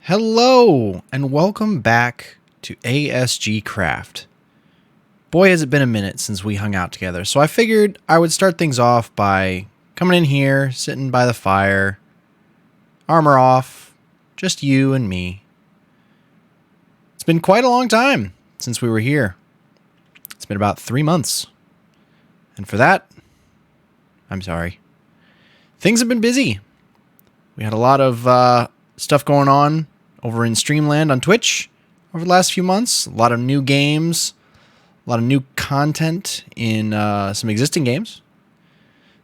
Hello, and welcome back to ASG-Craft. Boy, has it been a minute since we hung out together, so I figured I would start things off by coming in here, sitting by the fire, armor off, just you and me. It's been quite a long time since we were here. It's been about 3 months. And for that, I'm sorry. Things have been busy. We had a lot of stuff going on over in Streamland on Twitch over the last few months. A lot of new games, a lot of new content in some existing games.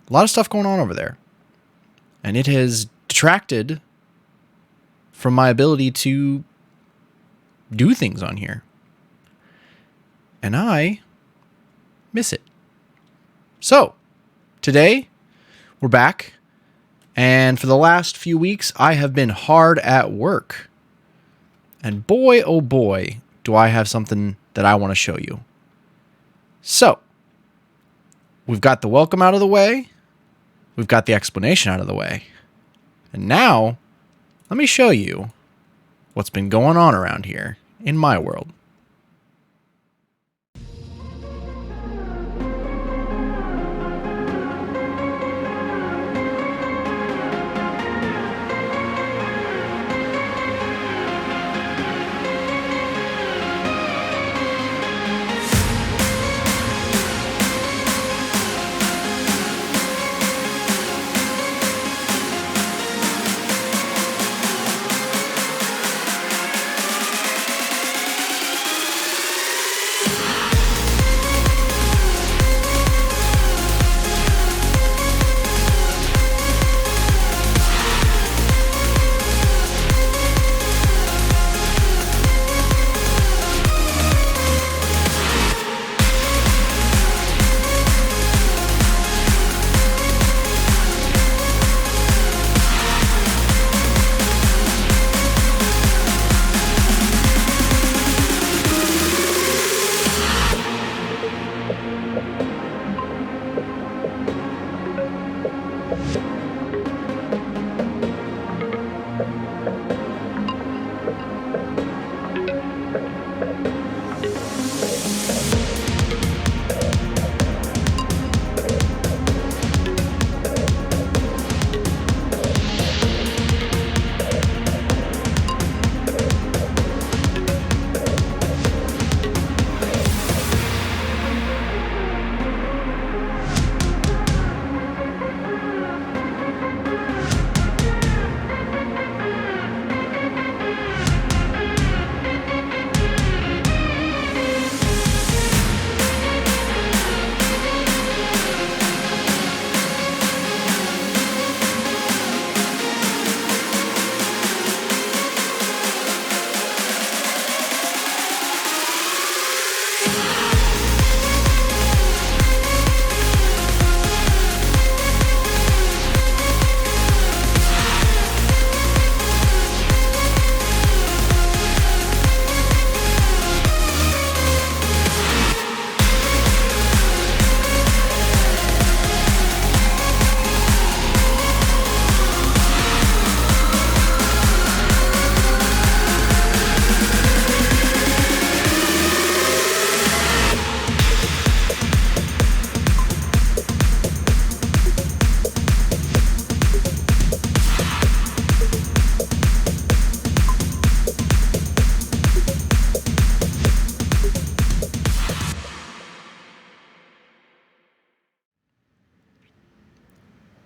A lot of stuff going on over there. And it has detracted from my ability to do things on here. And I miss it. So, today, we're back. And for the last few weeks, I have been hard at work. And boy, oh boy, do I have something that I want to show you. So, we've got the welcome out of the way. We've got the explanation out of the way. And now, let me show you what's been going on around here in my world.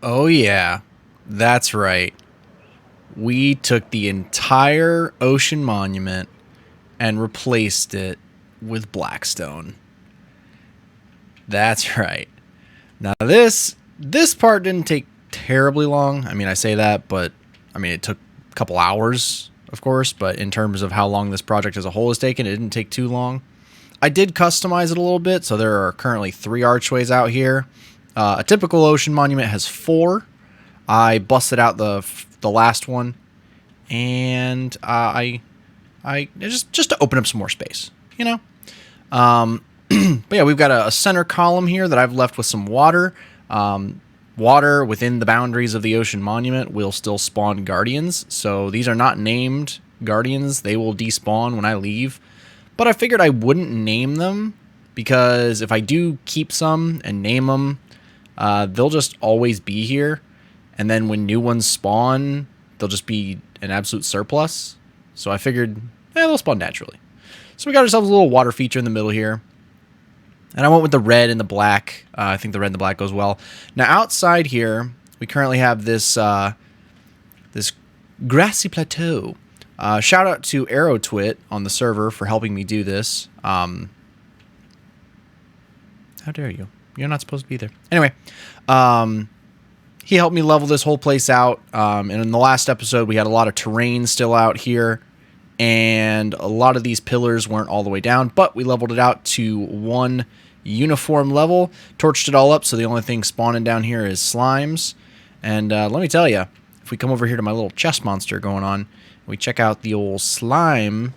Oh yeah, that's right. We took the entire ocean monument and replaced it with blackstone. That's right. Now this part didn't take terribly long. I mean, I say that, but I mean, it took a couple hours, of course, but in terms of how long this project as a whole has taken, it didn't take too long. I did customize it a little bit, so there are currently 3 archways out here. A typical ocean monument has 4. I busted out the last one, and I just to open up some more space, you know. But yeah, we've got a center column here that I've left with some water. Water within the boundaries of the ocean monument will still spawn guardians, so these are not named guardians, they will despawn when I leave. But I figured I wouldn't name them, because if I do keep some and name them, they'll just always be here. And then when new ones spawn, they'll just be an absolute surplus. So I figured, they'll spawn naturally. So we got ourselves a little water feature in the middle here. And I went with the red and the black. I think the red and the black goes well. Now outside here, we currently have this this grassy plateau. Shout out to ArrowTwit on the server for helping me do this. How dare you? You're not supposed to be there. Anyway, he helped me level this whole place out. And in the last episode, we had a lot of terrain still out here. And a lot of these pillars weren't all the way down, but we leveled it out to one uniform level, torched it all up, so the only thing spawning down here is slimes. And let me tell you, if we come over here to my little chest monster going on, we check out the old slime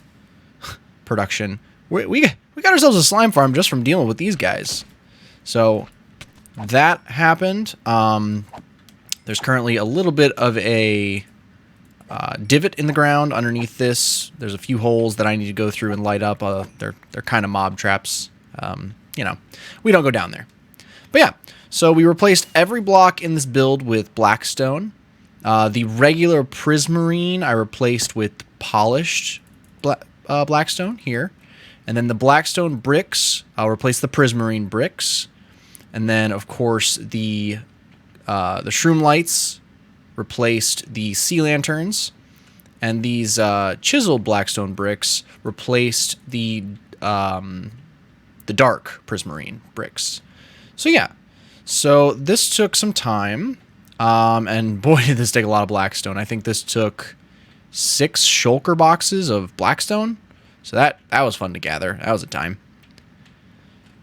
production, we got ourselves a slime farm just from dealing with these guys. So that happened. There's currently a little bit of a divot in the ground underneath this. There's a few holes that I need to go through and light up. They're kind of mob traps. You know, we don't go down there. But yeah, so we replaced every block in this build with blackstone. The regular prismarine I replaced with polished blackstone here. And then the blackstone bricks, I'll replace the prismarine bricks. And then, of course, the shroom lights replaced the sea lanterns, and these chiseled blackstone bricks replaced the dark prismarine bricks. So yeah, so this took some time, and boy did this take a lot of blackstone. I think this took 6 shulker boxes of blackstone, so that was fun to gather. That was a time.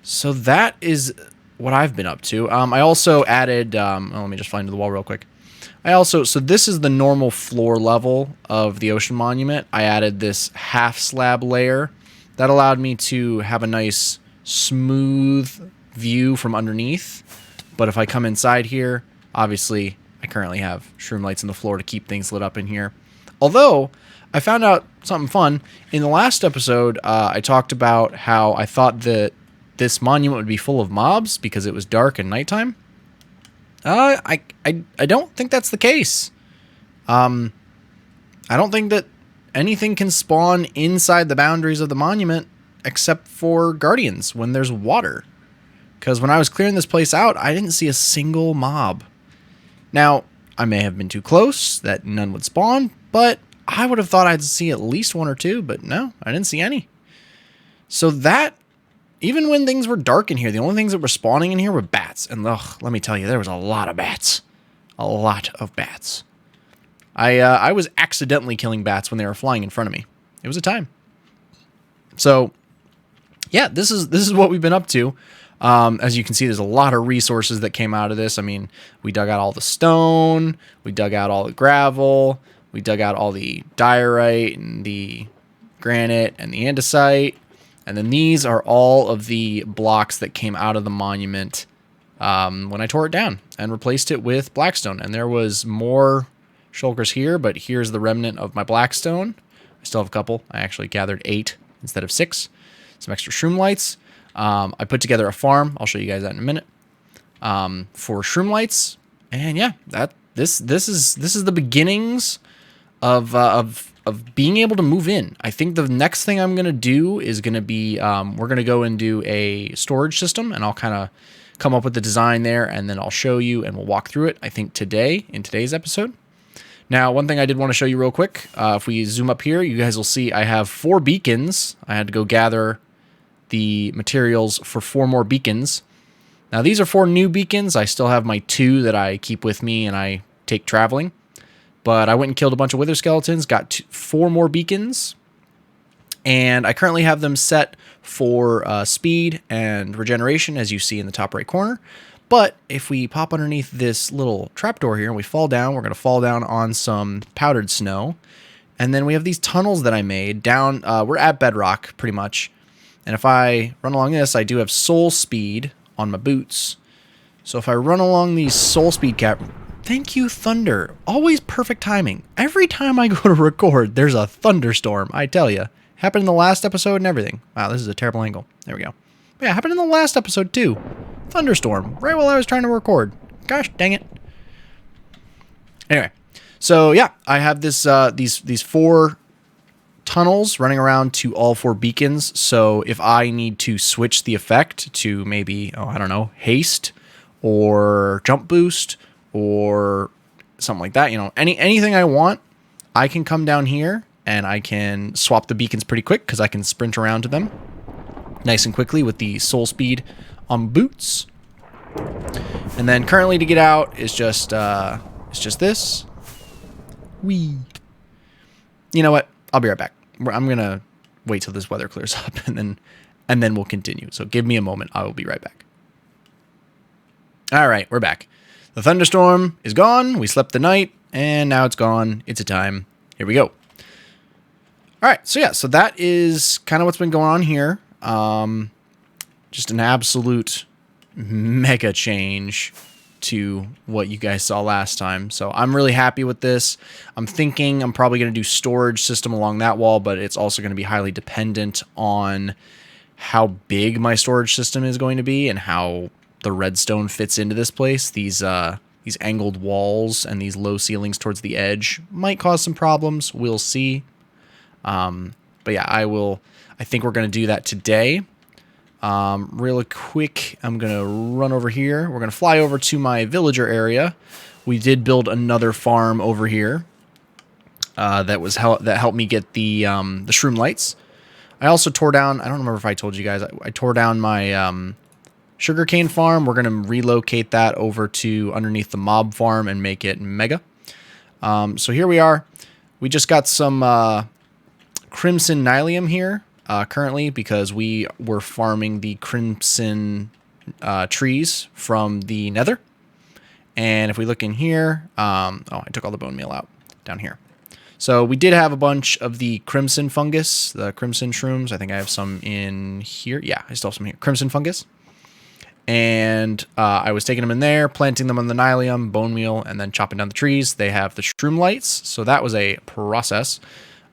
So that is what I've been up to. I also added, let me just fly into the wall real quick. So this is the normal floor level of the ocean monument. I added this half slab layer that allowed me to have a nice smooth view from underneath. But if I come inside here, obviously I currently have shroom lights in the floor to keep things lit up in here. Although I found out something fun. In the last episode, I talked about how I thought that this monument would be full of mobs because it was dark and nighttime. I don't think that's the case. I don't think that anything can spawn inside the boundaries of the monument except for guardians when there's water. Because when I was clearing this place out, I didn't see a single mob. Now, I may have been too close that none would spawn, but I would have thought I'd see at least 1 or 2, but no, I didn't see any. So that, even when things were dark in here, the only things that were spawning in here were bats. And ugh, let me tell you, there was a lot of bats. A lot of bats. I was accidentally killing bats when they were flying in front of me. It was a time. So, yeah, this is what we've been up to. As you can see, there's a lot of resources that came out of this. I mean, we dug out all the stone. We dug out all the gravel. We dug out all the diorite and the granite and the andesite. And then these are all of the blocks that came out of the monument when I tore it down and replaced it with blackstone. And there was more shulkers here, but here's the remnant of my blackstone. I still have a couple. I actually gathered 8 instead of 6. Some extra shroom lights. I put together a farm. I'll show you guys that in a minute. For shroom lights. And yeah, this is the beginnings of being able to move in. I think the next thing I'm going to do is going to be, we're going to go and do a storage system, and I'll kind of come up with the design there, and then I'll show you, and we'll walk through it, I think today, in today's episode. Now, one thing I did want to show you real quick, if we zoom up here, you guys will see I have 4 beacons. I had to go gather the materials for 4 more beacons. Now, these are 4 new beacons. I still have my 2 that I keep with me and I take traveling. But I went and killed a bunch of wither skeletons, got 4 more beacons, and I currently have them set for speed and regeneration, as you see in the top right corner. But if we pop underneath this little trapdoor here and we fall down, we're going to fall down on some powdered snow. And then we have these tunnels that I made down. We're at bedrock, pretty much. And if I run along this, I do have soul speed on my boots. So if I run along these soul speed Thank you, thunder. Always perfect timing. Every time I go to record, there's a thunderstorm, I tell you. Happened in the last episode and everything. Wow, this is a terrible angle. There we go. But yeah, happened in the last episode too. Thunderstorm, right while I was trying to record. Gosh, dang it. Anyway, so yeah, I have this these 4 tunnels running around to all 4 beacons. So if I need to switch the effect to maybe, I don't know, haste or jump boost or something like that, anything I want, I can come down here and I can swap the beacons pretty quick because I can sprint around to them nice and quickly with the soul speed on boots. And then currently to get out is just this. Whee. You know what? I'll be right back. I'm gonna wait till this weather clears up and then we'll continue. So give me a moment. I will be right back. All right, we're back. The thunderstorm is gone. We slept the night, and now it's gone. It's a time. Here we go. All right, so yeah, so that is kind of what's been going on here. Just an absolute mega change to what you guys saw last time. So I'm really happy with this. I'm thinking I'm probably going to do storage system along that wall, but it's also going to be highly dependent on how big my storage system is going to be and how the redstone fits into this place. These angled walls and these low ceilings towards the edge might cause some problems. We'll see. But yeah, I think we're going to do that today. Real quick, I'm going to run over here. We're going to fly over to my villager area. We did build another farm over here. That helped me get the shroom lights. I also tore down, I don't remember if I told you guys, I tore down my sugarcane farm. We're going to relocate that over to underneath the mob farm and make it mega. So here we are. We just got some crimson nylium here currently because we were farming the crimson trees from the nether. And if we look in here, I took all the bone meal out down here. So we did have a bunch of the crimson fungus, the crimson shrooms. I think I have some in here. Yeah, I still have some here. Crimson fungus. And I was taking them in there, planting them on the nylium, bone meal, and then chopping down the trees. They have the shroom lights, so that was a process.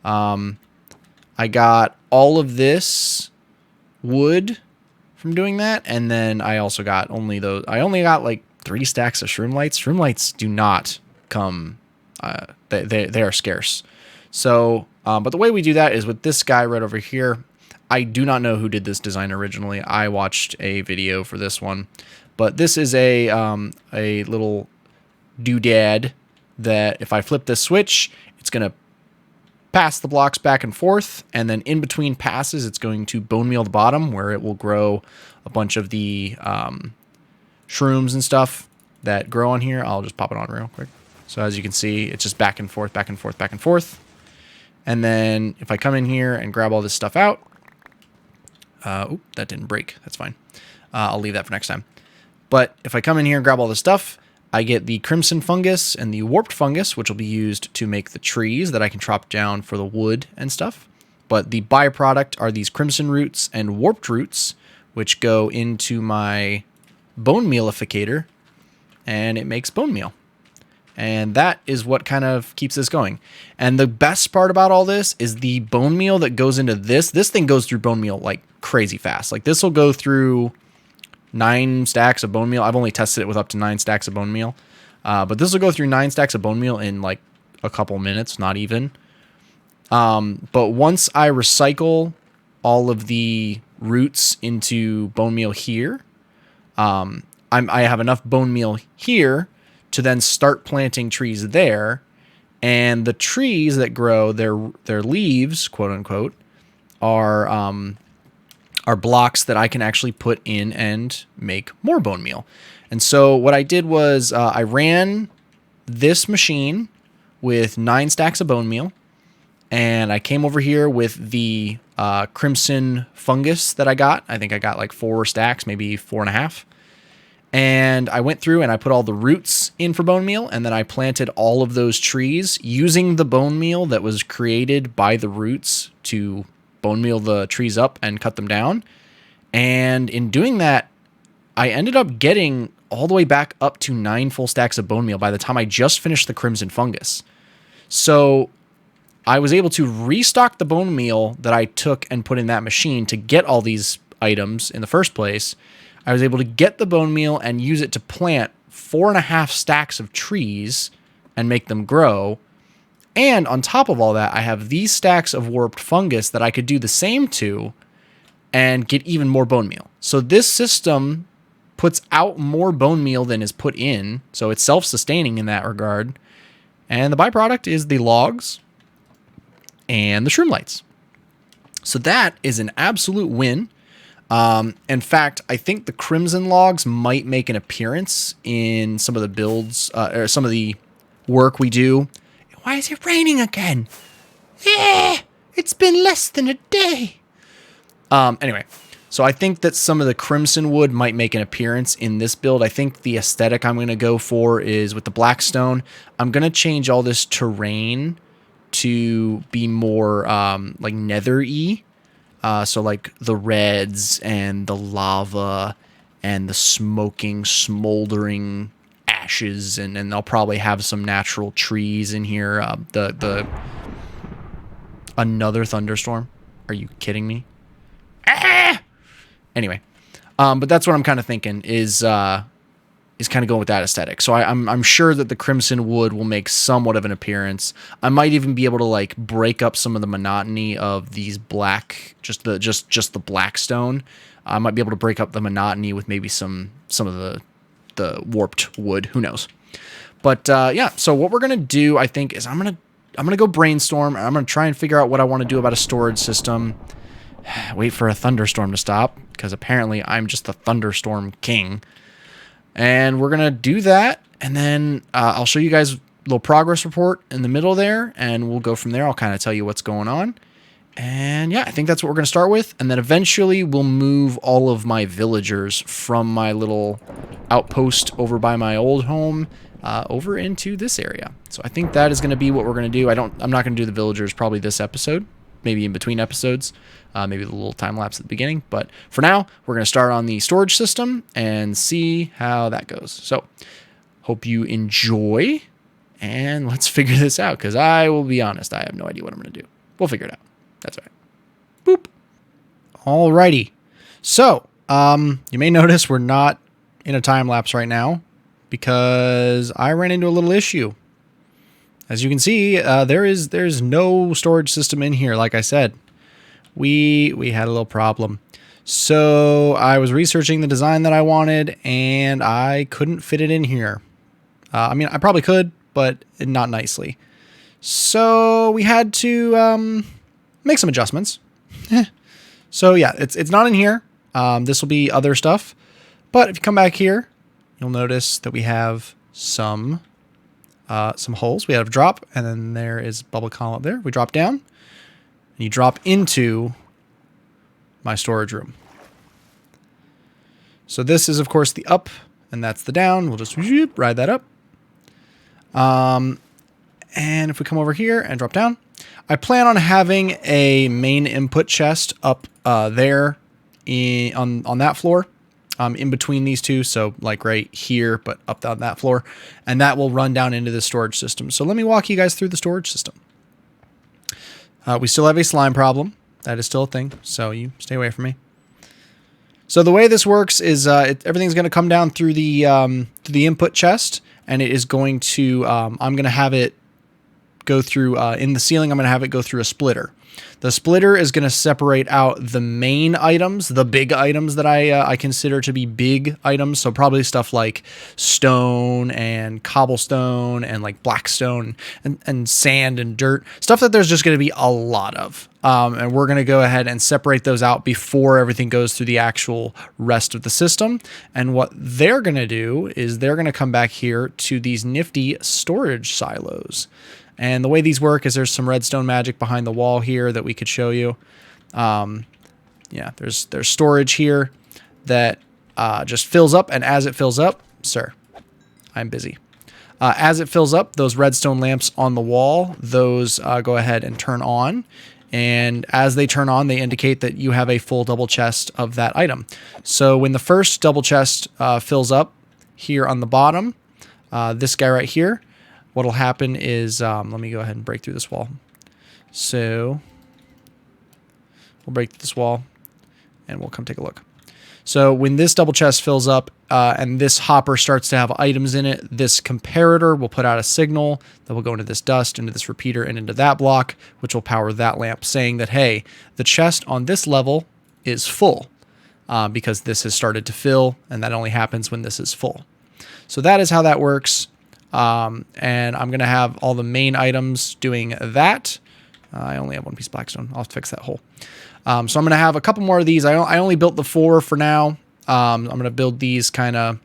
I got all of this wood from doing that, and then I also got only like 3 stacks of shroom lights. Shroom lights do not come, they are scarce. So, but the way we do that is with this guy right over here. I do not know who did this design originally. I watched a video for this one, but this is a little doodad that if I flip this switch, it's going to pass the blocks back and forth, and then in between passes, it's going to bone meal the bottom where it will grow a bunch of the shrooms and stuff that grow on here. I'll just pop it on real quick. So as you can see, it's just back and forth, back and forth, back and forth. And then if I come in here and grab all this stuff out, that didn't break. That's fine. I'll leave that for next time. But if I come in here and grab all this stuff, I get the crimson fungus and the warped fungus, which will be used to make the trees that I can chop down for the wood and stuff. But the byproduct are these crimson roots and warped roots, which go into my bone mealificator, and it makes bone meal. And that is what kind of keeps this going. And the best part about all this is the bone meal that goes into this. This thing goes through bone meal like crazy fast. Like this will go through 9 stacks of bone meal. I've only tested it with up to 9 stacks of bone meal. But this will go through 9 stacks of bone meal in like a couple minutes, not even. But once I recycle all of the roots into bone meal here, I have enough bone meal here to then start planting trees there, and the trees that grow, their leaves, quote unquote, are blocks that I can actually put in and make more bone meal. And so what I did was I ran this machine with 9 stacks of bone meal, and I came over here with the crimson fungus that I got. I think I got like 4 stacks, maybe 4.5. And I went through and I put all the roots in for bone meal, and then I planted all of those trees using the bone meal that was created by the roots to bone meal the trees up and cut them down. And in doing that, I ended up getting all the way back up to 9 full stacks of bone meal by the time I just finished the crimson fungus. So I was able to restock the bone meal that I took and put in that machine to get all these items in the first place. I was able to get the bone meal and use it to plant 4.5 stacks of trees and make them grow. And on top of all that, I have these stacks of warped fungus that I could do the same to and get even more bone meal. So this system puts out more bone meal than is put in. So it's self-sustaining in that regard. And the byproduct is the logs and the shroom lights. So that is an absolute win. In fact, I think the crimson logs might make an appearance in some of the builds, or some of the work we do. Why is it raining again? Yeah, it's been less than a day. Anyway, so I think that some of the crimson wood might make an appearance in this build. I think the aesthetic I'm going to go for is with the blackstone. I'm going to change all this terrain to be more like nether-y. So like the reds and the lava and the smoking, smoldering ashes, and I'll probably have some natural trees in here. Another thunderstorm? Are you kidding me? Ah! Anyway, but that's what I'm kind of thinking is kind of going with that aesthetic. So I'm sure that the crimson wood will make somewhat of an appearance. I might even be able to like break up some of the monotony of these black, just the black stone. I might be able to break up the monotony with maybe some of the warped wood. Who knows? But yeah. So what we're gonna do, I think, is I'm gonna go brainstorm. And I'm gonna try and figure out what I want to do about a storage system. Wait for a thunderstorm to stop, because apparently I'm just the thunderstorm king. And we're going to do that, and then I'll show you guys a little progress report in the middle there, and we'll go from there. I'll kind of tell you what's going on. And yeah, I think that's what we're going to start with, and then eventually we'll move all of my villagers from my little outpost over by my old home over into this area. So I think that is going to be what we're going to do. I'm not going to do the villagers probably this episode, maybe in between episodes. Maybe a little time lapse at the beginning. But for now, we're going to start on the storage system and see how that goes. So hope you enjoy, and let's figure this out, because I will be honest, I have no idea what I'm going to do. We'll figure it out. That's all right. Boop. Alrighty. So you may notice we're not in a time lapse right now because I ran into a little issue. As you can see, there's no storage system in here, like I said. We had a little problem. So I was researching the design that I wanted, and I couldn't fit it in here. I mean, I probably could, but not nicely. So we had to make some adjustments. So yeah, it's not in here. This will be other stuff. But if you come back here, you'll notice that we have some holes. We have a drop, and then there is a bubble column up there. We drop down. And you drop into my storage room. So this is, of course, the up, and that's the down. We'll just ride that up. And if we come over here and drop down, I plan on having a main input chest up there on that floor, in between these two. So like right here, but up on that floor. And that will run down into the storage system. So let me walk you guys through the storage system. We still have a slime problem. That is still a thing, so you stay away from me. So the way this works is everything's going to come down through the input chest, and it is going to, I'm going to have it go through, in the ceiling, I'm going to have it go through a splitter. The splitter is going to separate out the main items, the big items that I consider to be big items. So probably stuff like stone and cobblestone and like blackstone and sand and dirt, stuff that there's just going to be a lot of. And we're going to go ahead and separate those out before everything goes through the actual rest of the system. And what they're going to do is they're going to come back here to these nifty storage silos. And the way these work is there's some redstone magic behind the wall here that we could show you. Yeah, there's storage here that just fills up, and as it fills up, sir, I'm busy. As it fills up, those redstone lamps on the wall, those go ahead and turn on. And as they turn on, they indicate that you have a full double chest of that item. So when the first double chest fills up, here on the bottom, this guy right here, what'll happen is, let me go ahead and break through this wall. So we'll break through this wall and we'll come take a look. So when this double chest fills up and this hopper starts to have items in it, this comparator will put out a signal that will go into this dust, into this repeater, and into that block, which will power that lamp, saying that, hey, the chest on this level is full because this has started to fill, and that only happens when this is full. So that is how that works. And I'm going to have all the main items doing that. I only have one piece of blackstone. I'll have to fix that hole. So I'm going to have a couple more of these. I only built the 4 for now. I'm going to build these kind of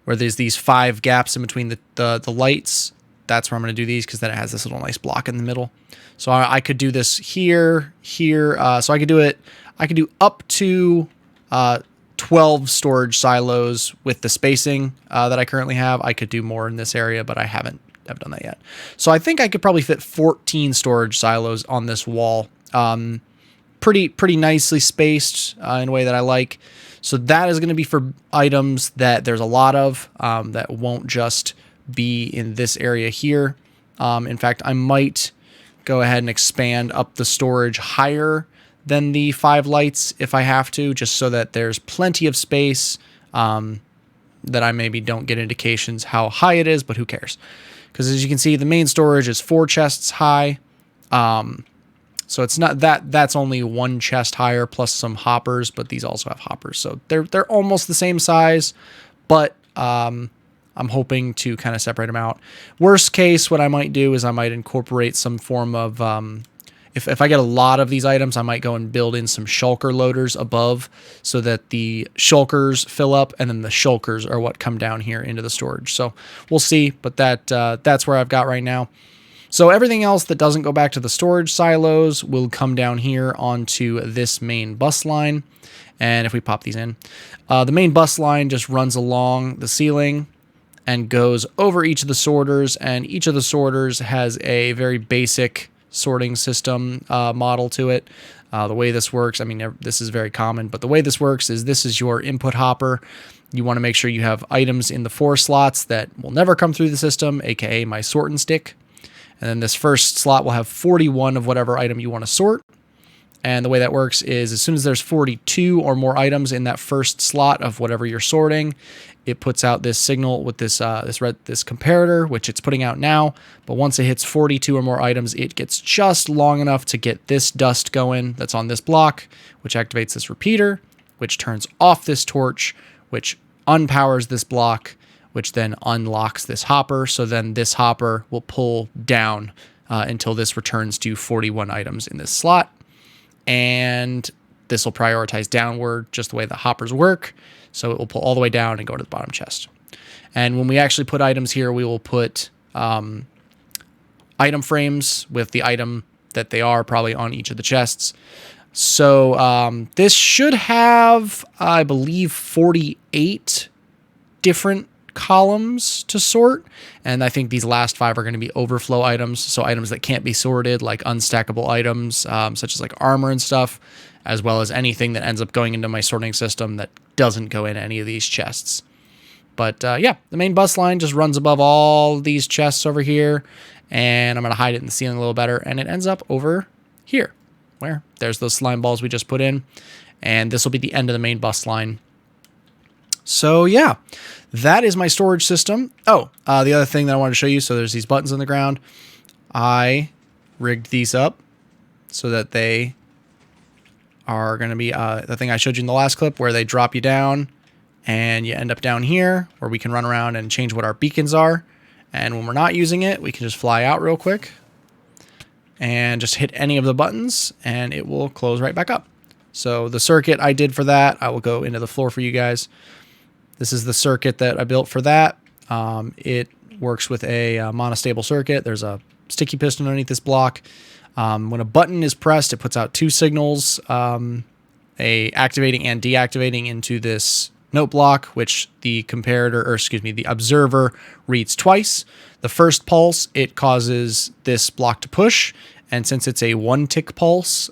where there's these 5 gaps in between the lights. That's where I'm going to do these because then it has this little nice block in the middle. So I could do this here. So I could do it. I could do up to 12 storage silos with the spacing that I currently have. I could do more in this area, but I haven't done that yet. So I think I could probably fit 14 storage silos on this wall. Pretty nicely spaced in a way that I like. So that is going to be for items that there's a lot of that won't just be in this area here. In fact, I might go ahead and expand up the storage higher than the 5 lights if I have to, just so that there's plenty of space that I maybe don't get indications how high it is, but who cares? Because as you can see, the main storage is 4 chests high. So it's not that's only 1 chest higher plus some hoppers, but these also have hoppers. So they're almost the same size, but I'm hoping to kind of separate them out. Worst case, what I might do is I might incorporate some form of, if I get a lot of these items, I might go and build in some shulker loaders above so that the shulkers fill up and then the shulkers are what come down here into the storage. So we'll see, but that's where I've got right now. So everything else that doesn't go back to the storage silos will come down here onto this main bus line. And if we pop these in, the main bus line just runs along the ceiling and goes over each of the sorters, and each of the sorters has a very basic sorting system model to it. The way this works, I mean, this is very common, but the way this works is this is your input hopper. You want to make sure you have items in the 4 slots that will never come through the system, aka my sort and stick. And then this first slot will have 41 of whatever item you want to sort. And the way that works is as soon as there's 42 or more items in that first slot of whatever you're sorting, it puts out this signal with this comparator, which it's putting out now. But once it hits 42 or more items, it gets just long enough to get this dust going that's on this block, which activates this repeater, which turns off this torch, which unpowers this block, which then unlocks this hopper. So then this hopper will pull down until this returns to 41 items in this slot. And this will prioritize downward just the way the hoppers work. So it will pull all the way down and go to the bottom chest. And when we actually put items here, we will put item frames with the item that they are probably on each of the chests. So this should have, I believe, 48 different columns to sort, and I think these last 5 are going to be overflow items, so items that can't be sorted, like unstackable items such as like armor and stuff, as well as anything that ends up going into my sorting system that doesn't go in any of these chests. But yeah, the main bus line just runs above all these chests over here, and I'm going to hide it in the ceiling a little better, and it ends up over here where there's those slime balls we just put in, and this will be the end of the main bus line. So yeah, that is my storage system. Oh, the other thing that I wanted to show you, so there's these buttons on the ground. I rigged these up so that they are going to be the thing I showed you in the last clip where they drop you down and you end up down here where we can run around and change what our beacons are. And when we're not using it, we can just fly out real quick and just hit any of the buttons and it will close right back up. So the circuit I did for that, I will go into the floor for you guys. This is the circuit that I built for that. It works with a monostable circuit. There's a sticky piston underneath this block. When a button is pressed, it puts out 2 signals, a activating and deactivating into this note block, which the the observer reads twice. The first pulse, it causes this block to push. And since it's a 1-tick pulse,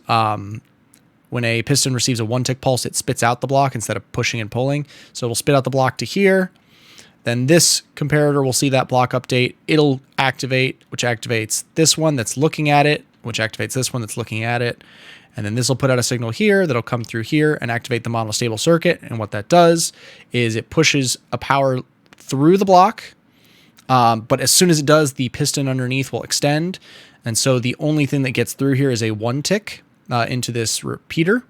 when a piston receives a 1 tick pulse, it spits out the block instead of pushing and pulling. So it'll spit out the block to here. Then this comparator will see that block update. It'll activate, which activates this one that's looking at it, which activates this one that's looking at it. And then this will put out a signal here that'll come through here and activate the monostable circuit. And what that does is it pushes a power through the block. But as soon as it does, the piston underneath will extend. And so the only thing that gets through here is a 1 tick into this repeater.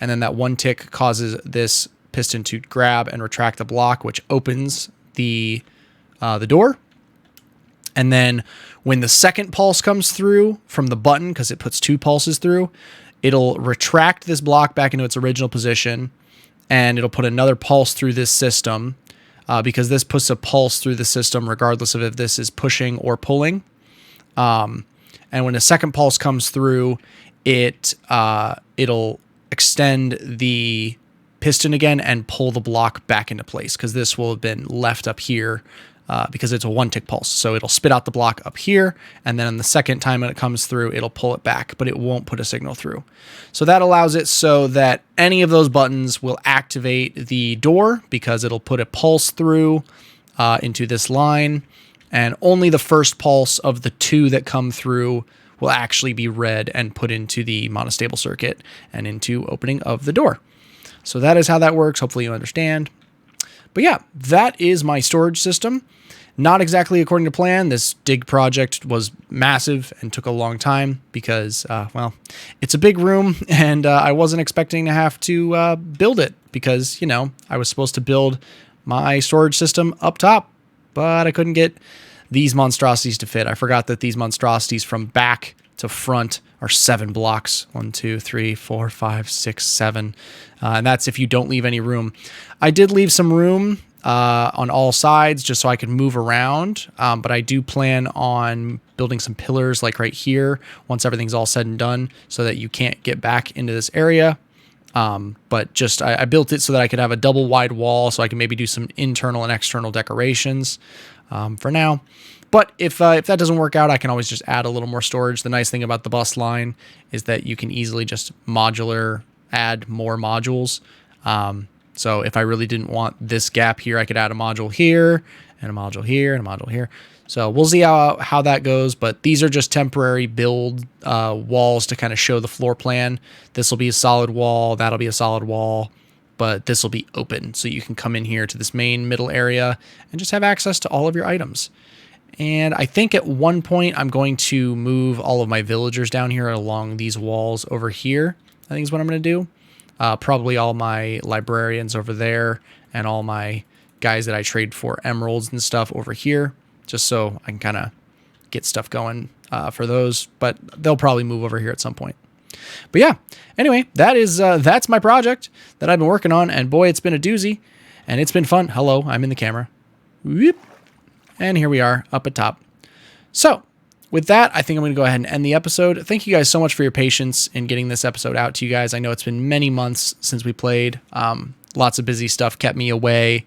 And then that 1 tick causes this piston to grab and retract the block, which opens the door. And then when the second pulse comes through from the button, because it puts 2 pulses through, it'll retract this block back into its original position, and it'll put another pulse through this system, because this puts a pulse through the system regardless of if this is pushing or pulling. And when a second pulse comes through, it'll extend the piston again and pull the block back into place, because this will have been left up here because it's a 1 tick pulse. So it'll spit out the block up here, and then the second time when it comes through, it'll pull it back, but it won't put a signal through. So that allows it so that any of those buttons will activate the door, because it'll put a pulse through into this line, and only the first pulse of the 2 that come through will actually be read and put into the monostable circuit and into opening of the door. So that is how that works. Hopefully you understand. But yeah, that is my storage system. Not exactly according to plan. This dig project was massive and took a long time because, well, it's a big room, and I wasn't expecting to have to build it because, you know, I was supposed to build my storage system up top, but I couldn't get these monstrosities to fit. I forgot that these monstrosities from back to front are 7 blocks. 1, 2, 3, 4, 5, 6, 7. And that's if you don't leave any room. I did leave some room on all sides just so I could move around. But I do plan on building some pillars like right here once everything's all said and done, so that you can't get back into this area. But just I built it so that I could have a double wide wall, so I can maybe do some internal and external decorations for now. But if that doesn't work out, I can always just add a little more storage. The nice thing about the bus line is that you can easily just modular add more modules. So if I really didn't want this gap here, I could add a module here and a module here and a module here. So we'll see how that goes. But these are just temporary build walls to kind of show the floor plan. This will be a solid wall. That'll be a solid wall. But this will be open, so you can come in here to this main middle area and just have access to all of your items. And I think at one point I'm going to move all of my villagers down here along these walls over here. I think is what I'm going to do. Probably all my librarians over there and all my guys that I trade for emeralds and stuff over here, just so I can kind of get stuff going for those. But they'll probably move over here at some point. But yeah, anyway, that's my project that I've been working on, and boy, it's been a doozy, and it's been fun. Hello, I'm in the camera. Whoop. And here we are up at top. So with that, I think I'm going to go ahead and end the episode. Thank you guys so much for your patience in getting this episode out to you guys. I know it's been many months since we played. Lots of busy stuff kept me away.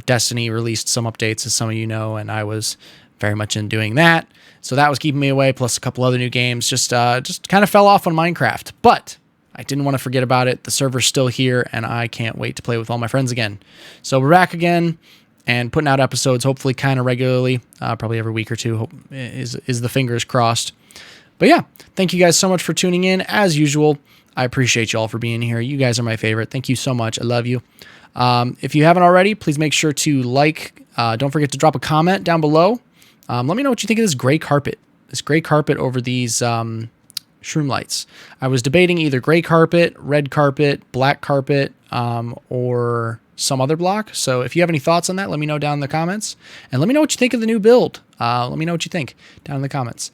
Destiny released some updates, as some of you know, and I was very much in doing that. So that was keeping me away, plus a couple other new games. Just kind of fell off on Minecraft. But I didn't want to forget about it. The server's still here, and I can't wait to play with all my friends again. So we're back again and putting out episodes, hopefully kind of regularly, probably every week or two, is the fingers crossed. But yeah, thank you guys so much for tuning in. As usual, I appreciate you all for being here. You guys are my favorite. Thank you so much. I love you. If you haven't already, please make sure to like. Don't forget to drop a comment down below. Let me know what you think of this gray carpet. This gray carpet over these shroom lights. I was debating either gray carpet, red carpet, black carpet, or some other block. So if you have any thoughts on that, let me know down in the comments. And let me know what you think of the new build. Let me know what you think down in the comments.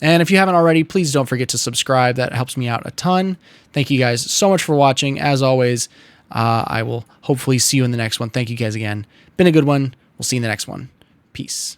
And if you haven't already, please don't forget to subscribe. That helps me out a ton. Thank you guys so much for watching. As always, I will hopefully see you in the next one. Thank you guys again. Been a good one. We'll see you in the next one. Peace.